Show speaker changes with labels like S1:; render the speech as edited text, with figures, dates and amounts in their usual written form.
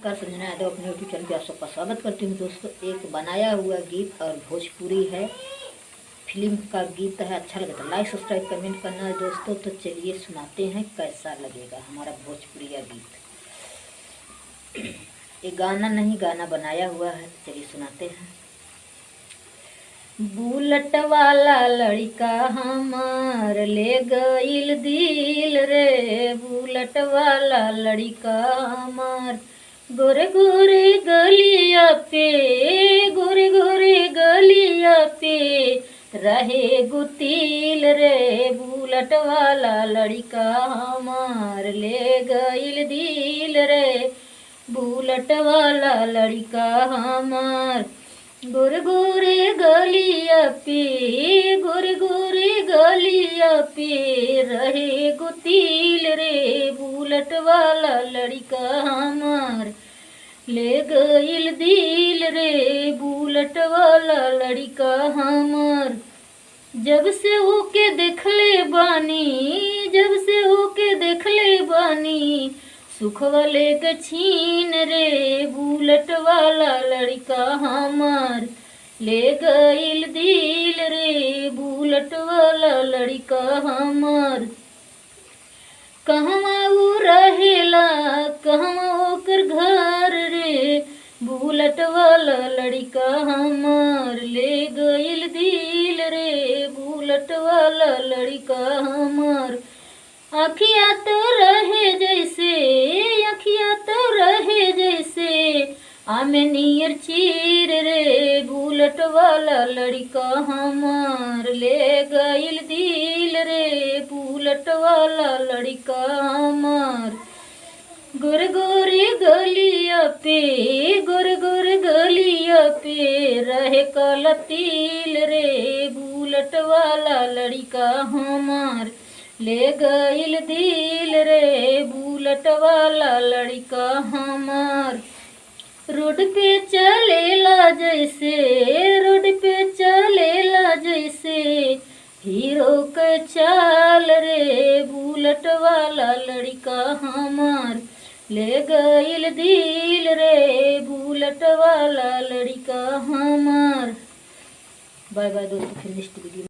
S1: नमस्कार, संजना यादव अपने YouTube channel पे आप सबका स्वागत करती हूँ। दोस्तों, एक बनाया हुआ गीत और भोजपुरी है, फिल्म का गीत है। अच्छा लगे तो लाइक सब्सक्राइब कमेंट करना है दोस्तों। तो चलिए सुनाते हैं कैसा लगेगा हमारा भोजपुरी गीत। ये गाना नहीं, गाना बनाया हुआ है। तो चलिए सुनाते हैं। बुलेट वाला लड़का हमार ले गईल दिल रे, बुलेट वाला लड़का हमार गोरे गोरे गलिया पे, गोरे गोरे गलिया पे रहे गुतील रे, बुलेट वाला लड़का हमार ले गईल दिल रे, बुलेट वाला लड़का हमार गोरे गोरे गलिया पे, गोरे गोरे गलिया पे रहे गुतील रे, बुलेट वाला लड़का हमार ले गईल दिल रे, बुलेट वाला लड़का हमार। जब से होके देखले बानी, जब से होके देखले बानी सुख वाले के छीन रे, बुलेट वाला लड़का हमार ले गईल दिल रे, बुलेट वाला लड़का हमार। कहवा उ रहेला, कहवा ओकर घर रे, बुलेट वाला लड़का हमार ले गईल दिल रे, बुलेट वाला लड़का हमार। अखिया तो रहे जैसे, अखिया तो रहे जैसे आमे नियर चीर रे, बुलेट वाला लड़का हमार ले गईल दिल रे, बुलेट वाला लड़का हमार। गोरे गोरे गलिया पे, गोरे गोरे गलिया पे रहे काला तिल रे, बुलेट वाला लड़का हमार ले गईल दिल रे, बुलेट वाला लड़का हमार। रोड पे चलेला जैसे, रोड पे चलेला जैसे हीरो के चाल रे, बुलेट वाला लड़का हमार ले गईल दिल रे, बुलेट वाला लड़का हमार। बाय बाय दोस्तों, फिर नेक्स्ट वीडियो